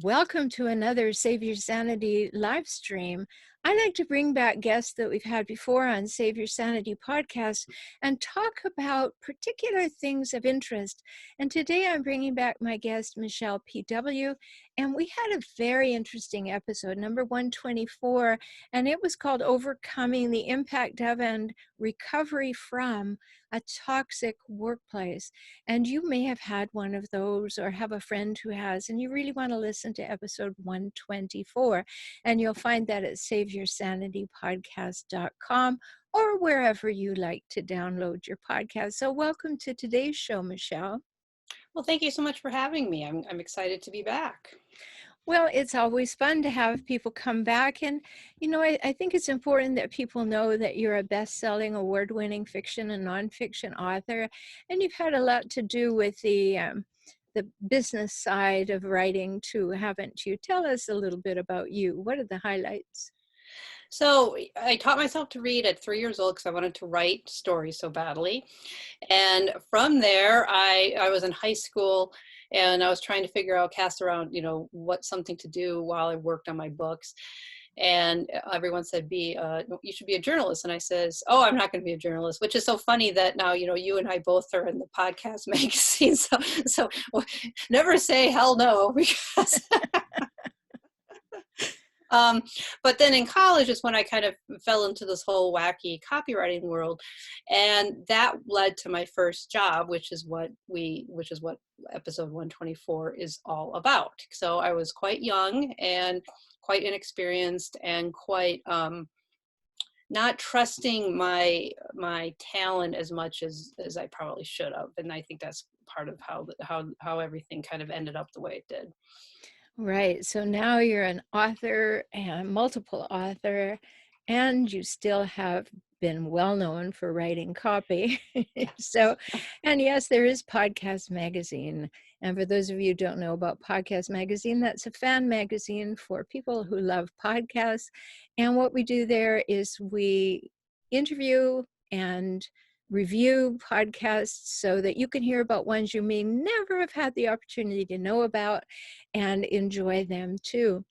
Welcome to another Save Your Sanity live stream. I like to bring back guests that we've had before on Save Your Sanity Podcast and talk about particular things of interest. And today I'm bringing back my guest, Michele PW, and we had a very interesting episode, number 124, and it was called Overcoming the Impact of and Recovery from a Toxic Workplace. And you may have had one of those or have a friend who has, and you really want to listen to episode 124. And you'll find that at saveyourSanityPodcast.com or wherever you like to download your podcast. So welcome to today's show, Michele. Well, thank you so much for having me. I'm excited to be back. Well, it's always fun to have people come back. And, I think it's important that people know that you're a best-selling, award-winning fiction and nonfiction author. And you've had a lot to do with the business side of writing too, haven't you? Tell us a little bit about you. What are the highlights? So I taught myself to read at 3 years old because I wanted to write stories so badly. And from there, I was in high school and I was trying to cast around, what something to do while I worked on my books. And everyone said, you should be a journalist. And I says, oh, I'm not going to be a journalist, which is so funny that now, you and I both are in the podcast magazine. So never say hell no, because but then in college is when I kind of fell into this whole wacky copywriting world. And that led to my first job, which is what episode 124 is all about. So I was quite young and quite inexperienced and quite not trusting my talent as much as I probably should have. And I think that's part of how everything kind of ended up the way it did. Right. So now you're an author and multiple author, and you still have been well known for writing copy. So, and yes, there is Podcast Magazine. And for those of you who don't know about Podcast Magazine, that's a fan magazine for people who love podcasts. And what we do there is we interview and review podcasts so that you can hear about ones you may never have had the opportunity to know about and enjoy them too.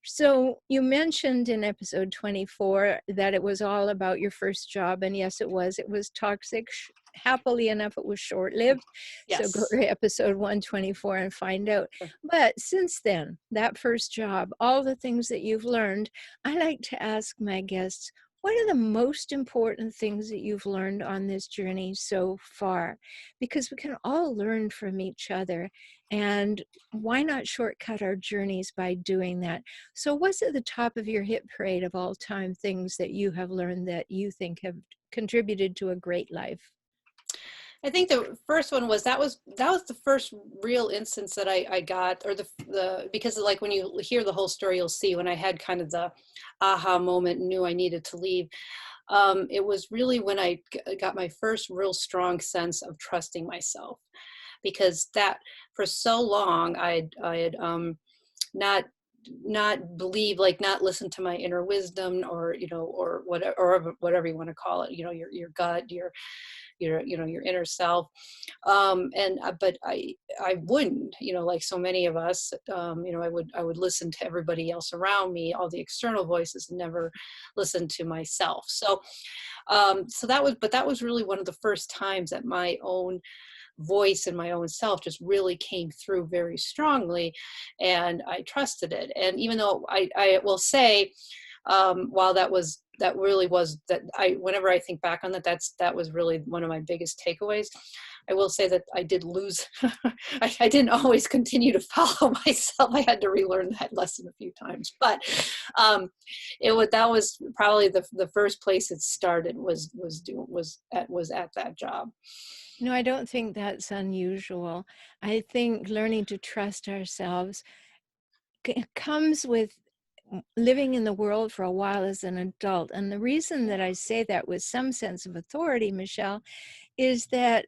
So you mentioned in episode 24 that it was all about your first job, and yes, it was toxic. Happily enough, it was short-lived. Yes. So go to episode 124 and find out. But since then, that first job, all the things that you've learned, I like to ask my guests, what are the most important things that you've learned on this journey so far? Because we can all learn from each other, and why not shortcut our journeys by doing that? So what's at the top of your hit parade of all time things that you have learned that you think have contributed to a great life? I think the first one was that was the first real instance that I got, or because like when you hear the whole story, you'll see when I had kind of the aha moment and knew I needed to leave. It was really when I got my first real strong sense of trusting myself, because that for so long I had not believe, like not listen to my inner wisdom, or or whatever you want to call it, your gut, your inner self, but I wouldn't, like so many of us, I would listen to everybody else around me, all the external voices, and never listen to myself. So that was really one of the first times that my own voice and my own self just really came through very strongly, and I trusted it. And even though I will say, while whenever I think back on that was really one of my biggest takeaways. I will say that I did lose. I didn't always continue to follow myself. I had to relearn that lesson a few times, but that was probably the first place it started was at that job. I don't think that's unusual. I think learning to trust ourselves comes with living in the world for a while as an adult. And the reason that I say that with some sense of authority, Michele, is that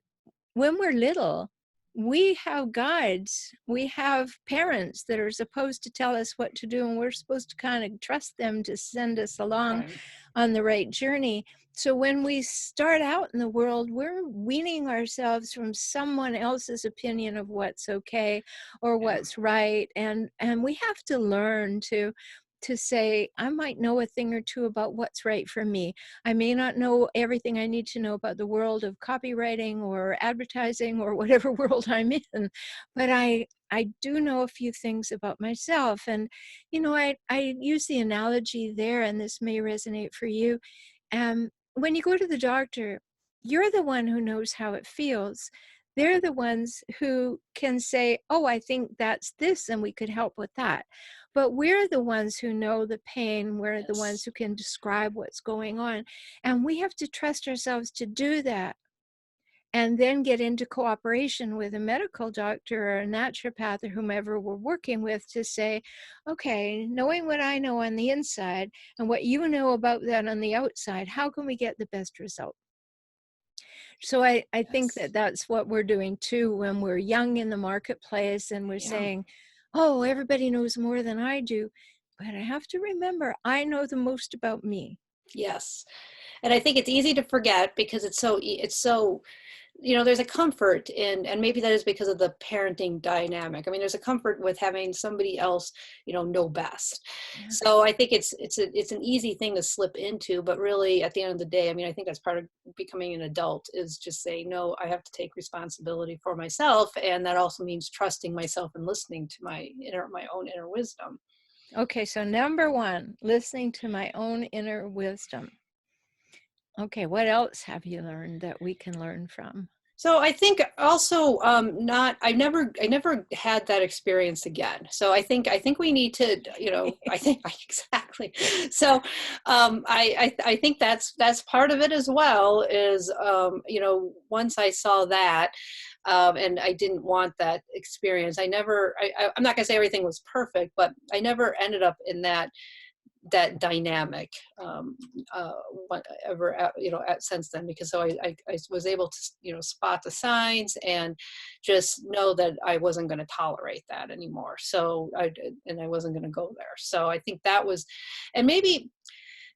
when we're little, we have guides, we have parents that are supposed to tell us what to do, and we're supposed to kind of trust them to send us along Right. on the right journey. So when we start out in the world, we're weaning ourselves from someone else's opinion of what's okay or Yeah. what's right, and we have to learn to say, I might know a thing or two about what's right for me. I may not know everything I need to know about the world of copywriting or advertising or whatever world I'm in, but I do know a few things about myself. And, I use the analogy there, and this may resonate for you. When you go to the doctor, you're the one who knows how it feels. They're the ones who can say, oh, I think that's this, and we could help with that. But we're the ones who know the pain. We're the ones Yes. who can describe what's going on. And we have to trust ourselves to do that and then get into cooperation with a medical doctor or a naturopath or whomever we're working with to say, okay, knowing what I know on the inside and what you know about that on the outside, how can we get the best result? So I think Yes. that that's what we're doing too when we're young in the marketplace and we're Yeah. saying, oh, everybody knows more than I do. But I have to remember, I know the most about me. Yes. And I think it's easy to forget because it's so, there's a comfort in, and maybe that is because of the parenting dynamic. I mean, there's a comfort with having somebody else, know best. Yeah. So I think it's an easy thing to slip into, but really at the end of the day, I mean, I think that's part of becoming an adult is just saying, no, I have to take responsibility for myself. And that also means trusting myself and listening to my own inner wisdom. Okay, so number one, listening to my own inner wisdom. Okay, what else have you learned that we can learn from? So I think also not I never had that experience again. So I think we need to I think exactly. So I think that's part of it as well is once I saw that and I didn't want that experience. I'm not gonna say everything was perfect, but I never ended up in that dynamic um, uh, whatever since then, because so I was able to spot the signs and just know that I wasn't going to tolerate that anymore. So I wasn't going to go there. So I think that was, and maybe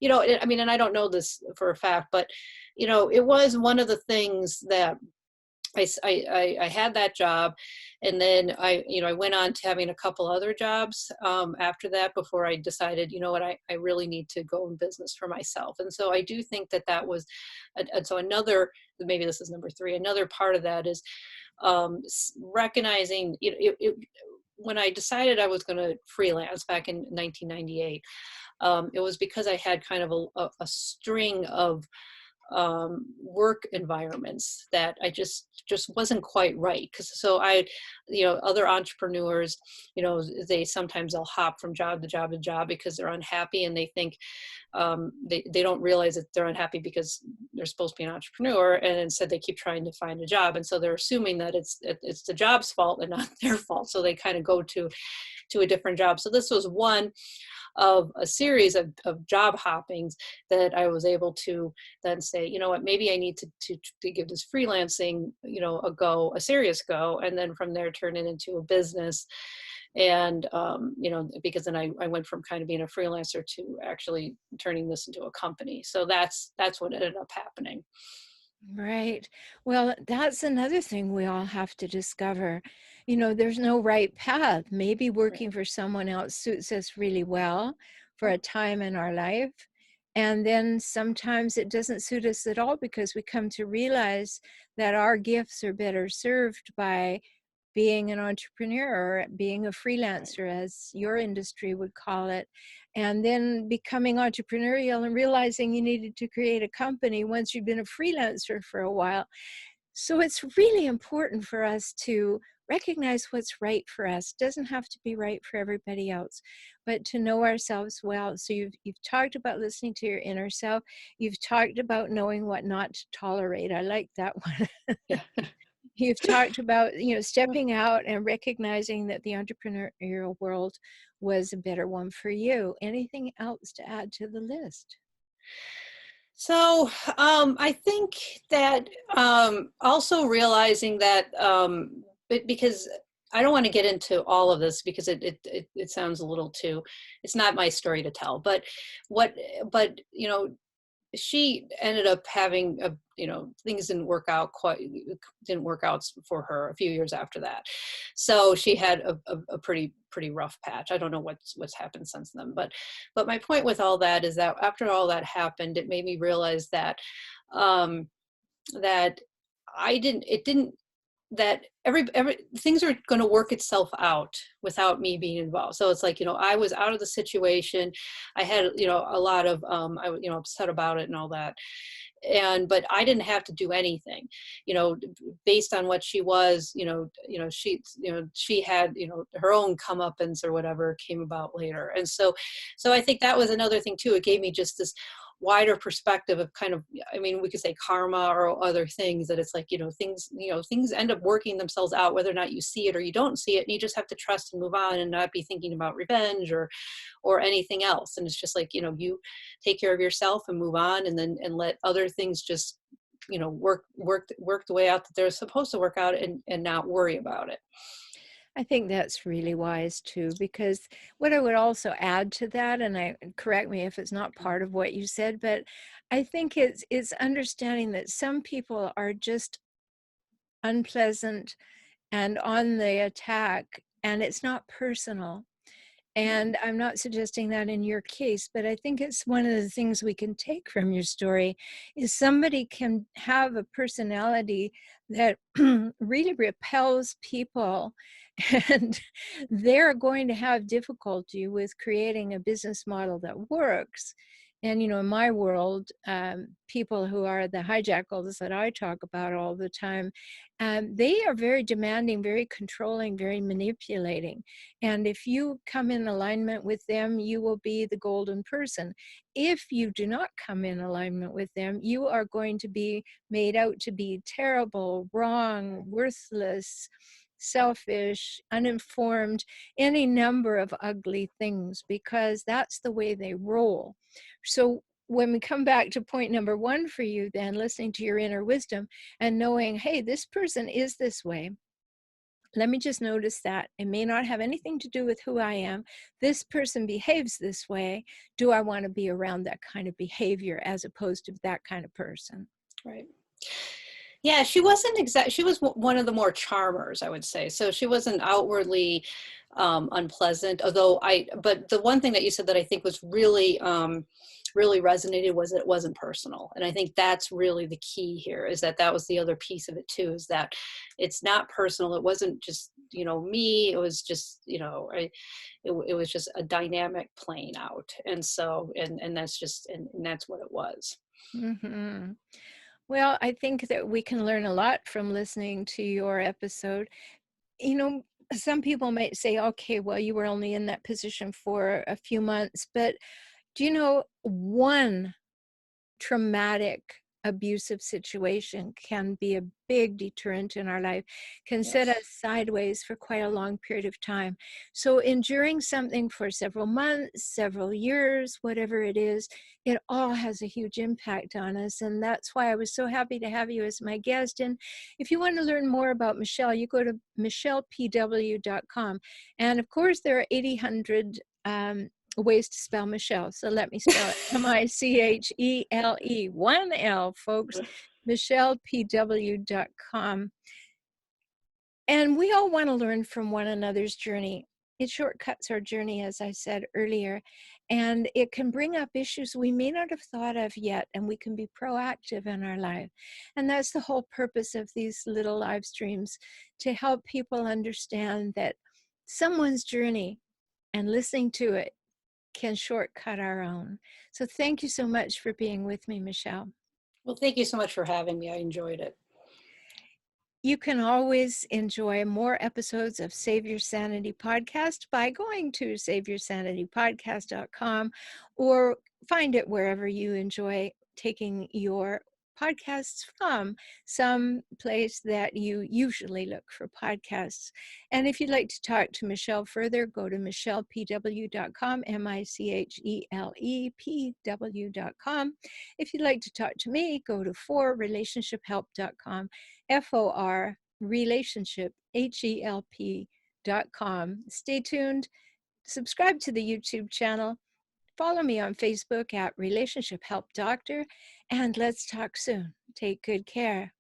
I mean, and I don't know this for a fact, but it was one of the things that I had that job, and then I went on to having a couple other jobs after that before I decided, what, I really need to go in business for myself. And so I do think that was, and so maybe this is number three, another part of that is recognizing, when I decided I was going to freelance back in 1998, it was because I had kind of a string of work environments that I just wasn't quite right. Because so other entrepreneurs, they sometimes they'll hop from job to job to job because they're unhappy, and they think they don't realize that they're unhappy because they're supposed to be an entrepreneur, and instead they keep trying to find a job, and so they're assuming that it's the job's fault and not their fault. So they kind of go to a different job. So this was one of a series of job hoppings that I was able to then say, you know what, maybe I need to give this freelancing, a serious go. And then from there, turn it into a business. And, because then I went from kind of being a freelancer to actually turning this into a company. So that's what ended up happening. Right. Well, that's another thing we all have to discover. There's no right path. Maybe Right. working for someone else suits us really well for a time in our life. And then sometimes it doesn't suit us at all because we come to realize that our gifts are better served by being an entrepreneur or being a Right. freelancer, as your industry would call it, and then becoming entrepreneurial and realizing you needed to create a company once you've been a freelancer for a while. So it's really important for us to recognize what's right for us. It doesn't have to be right for everybody else, but to know ourselves well. So you've talked about listening to your inner self. You've talked about knowing what not to tolerate. I like that one. Yeah. You've talked about, stepping out and recognizing that the entrepreneurial world was a better one for you. Anything else to add to the list? So I think that also realizing that but because I don't want to get into all of this because it sounds a little too, it's not my story to tell, but what, but, you know, she ended up having a, you know, things didn't work out for her a few years after that. So she had a pretty rough patch. I don't know what's happened since then, but my point with all that is that after all that happened, it made me realize that, um, that it didn't, that every things are going to work itself out without me being involved. So it's like, you know, I was out of the situation. I had, you know, a lot of, I was, you know, upset about it and all that. But I didn't have to do anything, you know, based on what she was, she had, you know, her own comeuppance or whatever came about later. And so I think that was another thing too. It gave me just this wider perspective of kind of, I mean, we could say karma or other things, that it's like, you know, things end up working themselves out, whether or not you see it or you don't see it. And you just have to trust and move on and not be thinking about revenge or anything else. And it's just like, you know, you take care of yourself and move on, and let other things just, you know, work the way out that they're supposed to work out, and not worry about it. I think that's really wise too, because what I would also add to that, and correct me if it's not part of what you said, but I think it's understanding that some people are just unpleasant and on the attack, and it's not personal. And I'm not suggesting that in your case, but I think it's one of the things we can take from your story is somebody can have a personality that really repels people, and they're going to have difficulty with creating a business model that works. And, you know, in my world, people who are the hijackals that I talk about all the time, they are very demanding, very controlling, very manipulating. And if you come in alignment with them, you will be the golden person. If you do not come in alignment with them, you are going to be made out to be terrible, wrong, worthless, selfish, uninformed, any number of ugly things, because that's the way they roll. So when we come back to point number one for you, then listening to your inner wisdom and knowing, hey, this person is this way. Let me just notice that it may not have anything to do with who I am. This person behaves this way. Do I want to be around that kind of behavior as opposed to that kind of person? Right. Yeah, she wasn't she was one of the more charmers, I would say. So she wasn't outwardly unpleasant, but the one thing that you said that I think was really resonated was that it wasn't personal. And I think that's really the key here, is that was the other piece of it too, is that it's not personal. It wasn't just, you know, me. It was just, you know, it was just a dynamic playing out. And so, and that's just, and that's what it was. Mm-hmm. Well, I think that we can learn a lot from listening to your episode. You know, some people might say, okay, well, you were only in that position for a few months, but do you know, one traumatic abusive situation can be a big deterrent in our life, can set us Yes. sideways for quite a long period of time. So enduring something for several months, several years, whatever it is, it all has a huge impact on us. And that's why I was so happy to have you as my guest. And if you want to learn more about Michele, you go to michelepw.com. And of course, there are 800 ways to spell Michele. So let me spell it. Michele, one L, folks. michelepw.com. And we all want to learn from one another's journey. It shortcuts our journey, as I said earlier, and it can bring up issues we may not have thought of yet, and we can be proactive in our life. And that's the whole purpose of these little live streams, to help people understand that someone's journey and listening to it can shortcut our own. So thank you so much for being with me, Michele. Well, thank you so much for having me. I enjoyed it. You can always enjoy more episodes of Save Your Sanity Podcast by going to saveyoursanitypodcast.com, or find it wherever you enjoy taking your podcasts from, some place that you usually look for podcasts. And if you'd like to talk to Michele further, go to michelepw.com, michelepw.com. If you'd like to talk to me, go to forrelationshiphelp.com, relationship, HELP.com. Stay tuned. Subscribe to the YouTube channel. Follow me on Facebook at Relationship Help Doctor. And let's talk soon. Take good care.